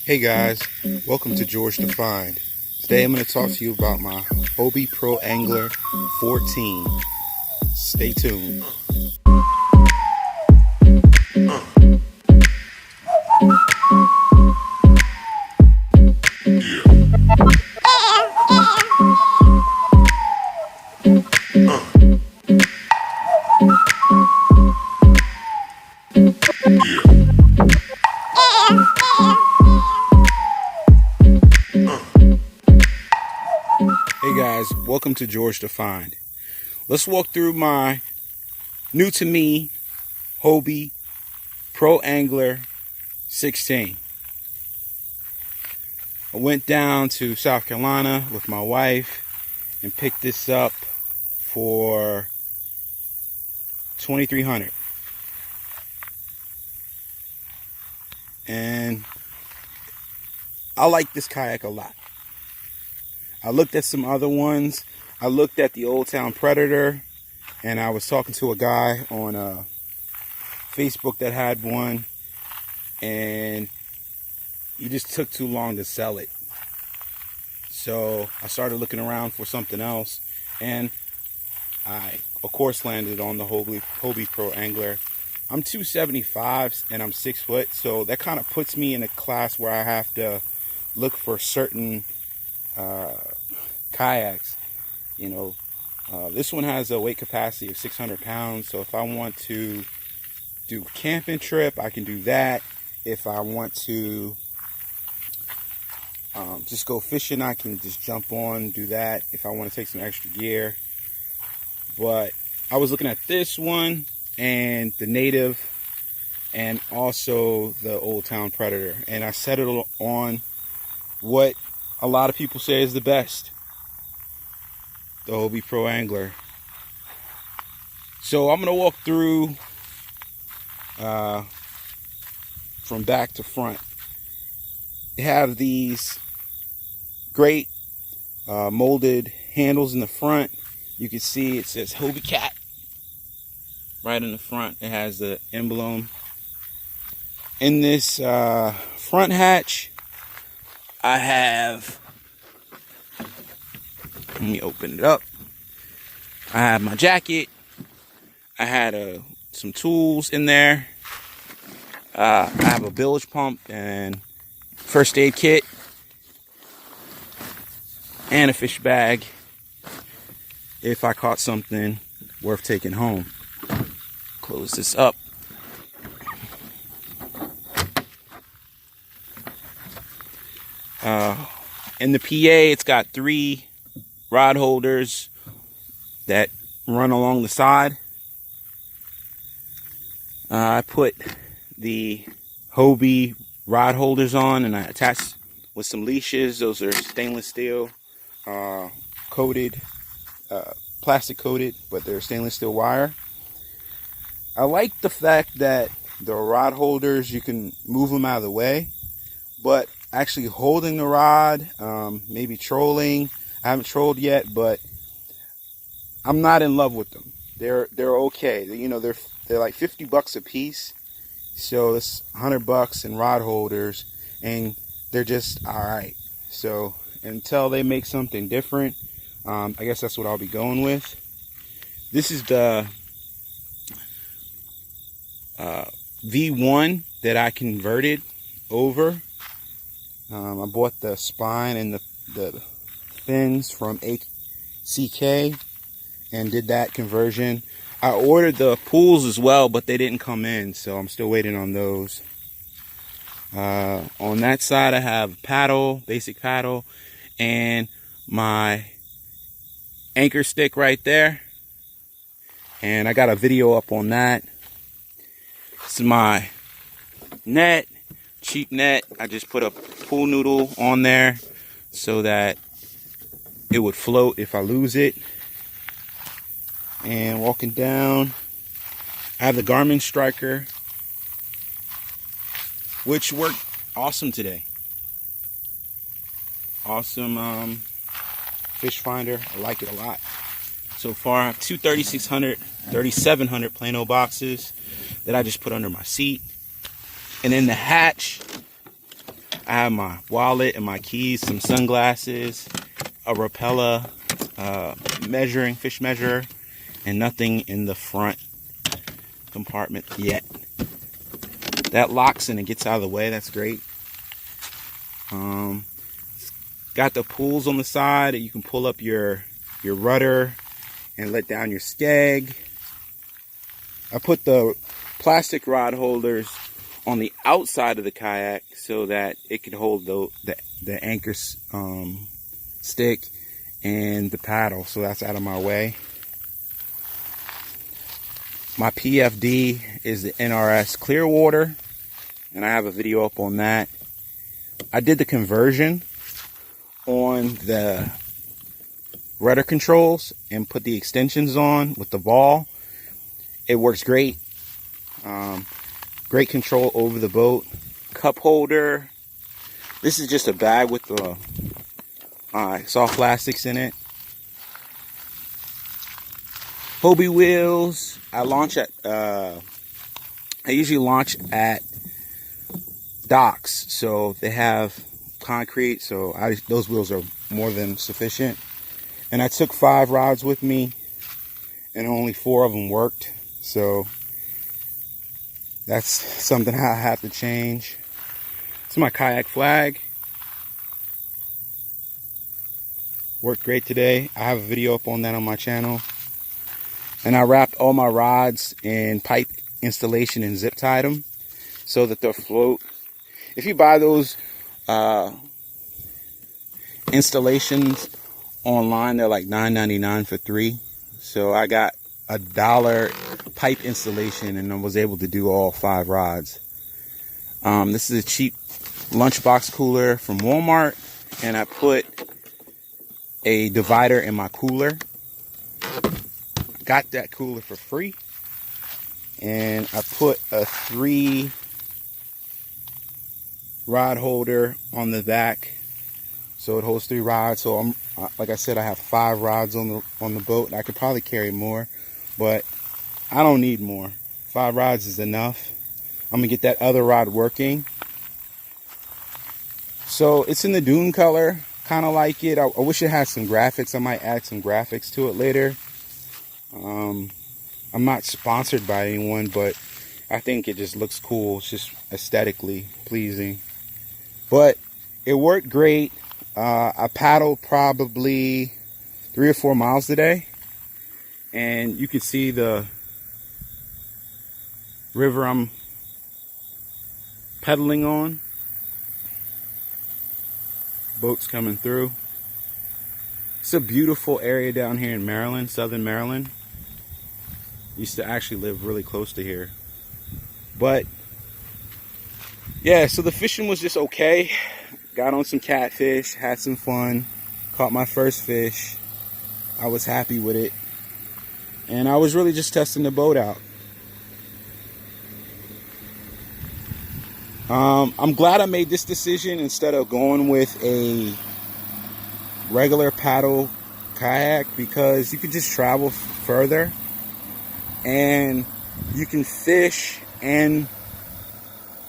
Hey guys, welcome to George Defined. Today I'm going to talk to you about my Hobie Pro Angler 14. Stay tuned. Hey guys, welcome to George Defined. Let's walk through my new to me Hobie Pro Angler 16. I went down to South Carolina with my wife and picked this up for $2,300. And I like this kayak a lot. I looked at some other ones. I looked at the Old Town Predator, and I was talking to a guy on Facebook that had one, and he just took too long to sell it. So I started looking around for something else, and I, of course, landed on the Hobie Pro Angler. I'm 275 and I'm 6 foot, so that kind of puts me in a class where I have to look for certain kayaks. You know, this one has a weight capacity of 600 pounds, so if I want to do a camping trip, I can do that. If I want to just go fishing, I can just jump on, do that if I want to take some extra gear. But I was looking at this one and the Native and also the Old Town Predator, and I settled on what a lot of people say is the best, the Hobie Pro Angler. So I'm going to walk through from back to front. They have these great molded handles in the front. You can see it says Hobie Cat right in the front. It has the emblem. In this front hatch, I have, let me open it up. I have my jacket. I had some tools in there. I have a bilge pump and first aid kit and a fish bag if I caught something worth taking home. Close this up. In the PA, it's got 3 rod holders that run along the side. I put the Hobie rod holders on and I attached with some leashes. Those are stainless steel coated, plastic coated, but they're stainless steel wire. I like the fact that the rod holders, you can move them out of the way, but actually holding the rod, maybe trolling. I haven't trolled yet, but I'm not in love with them. They're okay. You know, they're like $50 a piece, so it's $100 in rod holders, and they're just all right. So until they make something different, I guess that's what I'll be going with. This is the V1 that I converted over. I bought the spine and the fins from ACK and did that conversion. I ordered the pools as well, but they didn't come in, so I'm still waiting on those. On that side, I have paddle, basic paddle, and my anchor stick right there. And I got a video up on that. This is my net, cheap net. I just put a pool noodle on there so that it would float if I lose it. And walking down, I have the Garmin Striker, which worked awesome today. Awesome fish finder. I like it a lot. So far, I have 2 3,700 Plano boxes that I just put under my seat. And in the hatch, I have my wallet and my keys, some sunglasses, a Rapella fish measurer, and nothing in the front compartment yet. That locks and it gets out of the way. That's great. Got the pulls on the side that you can pull up your rudder and let down your skeg. I put the plastic rod holders on the outside of the kayak so that it could hold the anchor stick and the paddle, so that's out of my way. My PFD is the NRS Clearwater, and I have a video up on that. I did the conversion on the rudder controls and put the extensions on with the ball. It works great. Great control over the boat. Cup holder. This is just a bag with the soft plastics in it. Hobie wheels. I usually launch at docks, so they have concrete, so those wheels are more than sufficient. And I took 5 rods with me, and only 4 of them worked, so that's something I have to change. It's my kayak flag. Worked great today. I have a video up on that on my channel. And I wrapped all my rods in pipe installation and zip tied them so that they'll float. If you buy those installations online, they're like $9.99 for 3. So I got $1 pipe installation and I was able to do all 5 rods. This is a cheap lunchbox cooler from Walmart, and I put a divider in my cooler. Got that cooler for free, and I put a 3 rod holder on the back so it holds 3 rods. So like I said, I have 5 rods on the boat. I could probably carry more, but I don't need more. 5 rods is enough. I'm gonna get that other rod working. So it's in the dune color, kind of like it. I wish it had some graphics. I might add some graphics to it later. I'm not sponsored by anyone, but I think it just looks cool. It's just aesthetically pleasing. But it worked great. I paddled probably 3 or 4 miles today, and you can see the river I'm pedaling on. Boats coming through. It's a beautiful area down here in Maryland, southern Maryland. Used to actually live really close to here. But yeah, so the fishing was just okay. Got on some catfish, had some fun, caught my first fish. I was happy with it. And I was really just testing the boat out. I'm glad I made this decision instead of going with a regular paddle kayak, because you can just travel further and you can fish and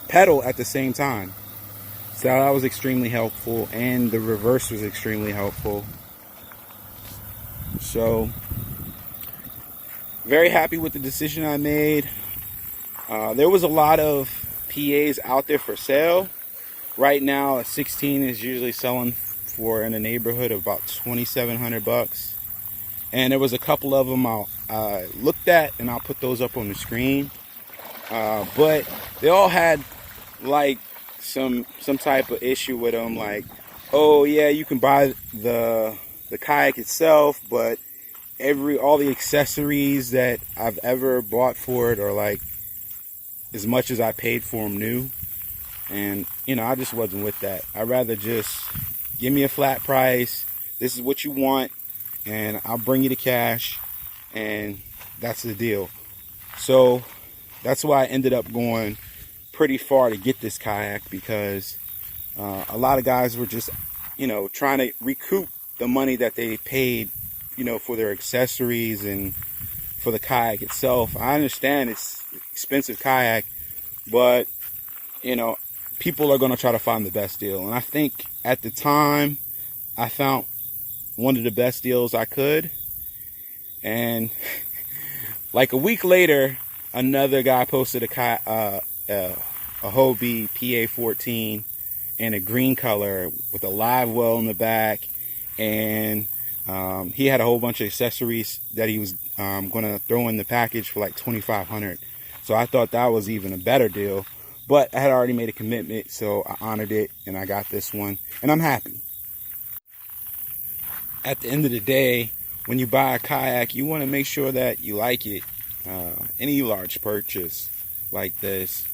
pedal at the same time. So that was extremely helpful, and the reverse was extremely helpful. So very happy with the decision I made. There was a lot of PAs out there for sale. Right now a 16 is usually selling for in the neighborhood of about $2,700, and there was a couple of them I looked at, and I'll put those up on the screen. But they all had like some type of issue with them, like, oh yeah, you can buy the kayak itself, but all the accessories that I've ever bought for it are like as much as I paid for them new. And you know, I just wasn't with that. I'd rather just give me a flat price. This is what you want, and I'll bring you the cash, and that's the deal. So that's why I ended up going pretty far to get this kayak, because a lot of guys were just, you know, trying to recoup the money that they paid, you know, for their accessories and for the kayak itself. I understand it's expensive kayak, but you know, people are going to try to find the best deal. And I think at the time, I found one of the best deals I could. And like a week later, another guy posted a Hobie PA14 in a green color with a live well in the back. And he had a whole bunch of accessories that he was going to throw in the package for like $2,500. So I thought that was even a better deal. But I had already made a commitment, so I honored it, and I got this one, and I'm happy. At the end of the day, when you buy a kayak, you want to make sure that you like it. Any large purchase like this,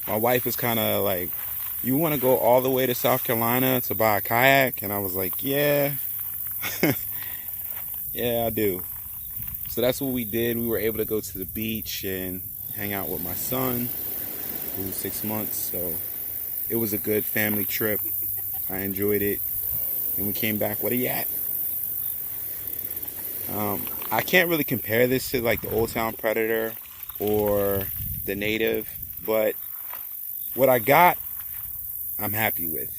my wife was kind of like, you want to go all the way to South Carolina to buy a kayak? And I was like, yeah, yeah, I do. So that's what we did. We were able to go to the beach and hang out with my son, who was 6 months. So it was a good family trip. I enjoyed it. And we came back with a yak. I can't really compare this to like the Old Town Predator or the Native, but what I got, I'm happy with.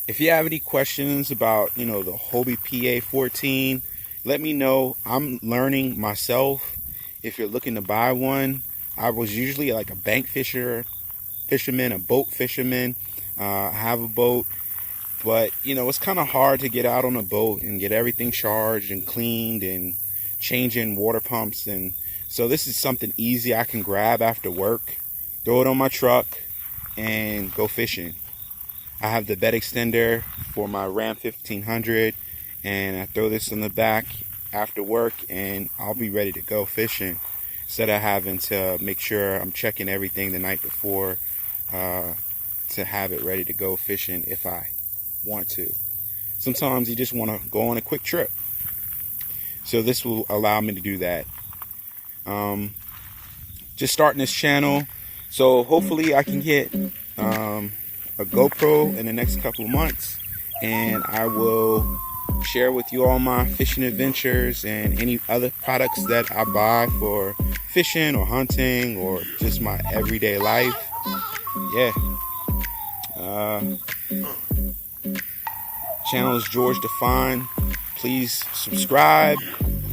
If you have any questions about, the Hobie PA14, let me know. I'm learning myself. If you're looking to buy one, I was usually like a bank fisherman, a boat fisherman. I have a boat. But, it's kind of hard to get out on a boat and get everything charged and cleaned and changing water pumps. And so this is something easy I can grab after work, throw it on my truck, and go fishing. I have the bed extender for my Ram 1500, and I throw this in the back after work, and I'll be ready to go fishing instead of having to make sure I'm checking everything the night before to have it ready to go fishing if I want to. Sometimes you just want to go on a quick trip, so this will allow me to do that. Just starting this channel, so hopefully I can get a GoPro in the next couple of months, and I will share with you all my fishing adventures and any other products that I buy for fishing or hunting or just my everyday life. Yeah. Channel is George Define. Please subscribe,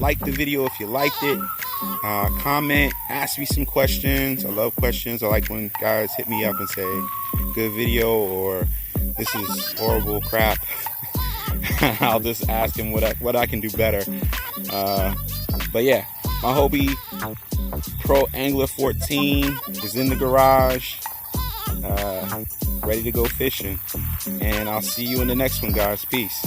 like the video if you liked it, comment, ask me some questions. I love questions. I like when guys hit me up and say good video or this is horrible crap. I'll just ask them what I can do better. But yeah, my Hobie Pro Angler 14 is in the garage, ready to go fishing. And I'll see you in the next one, guys. Peace.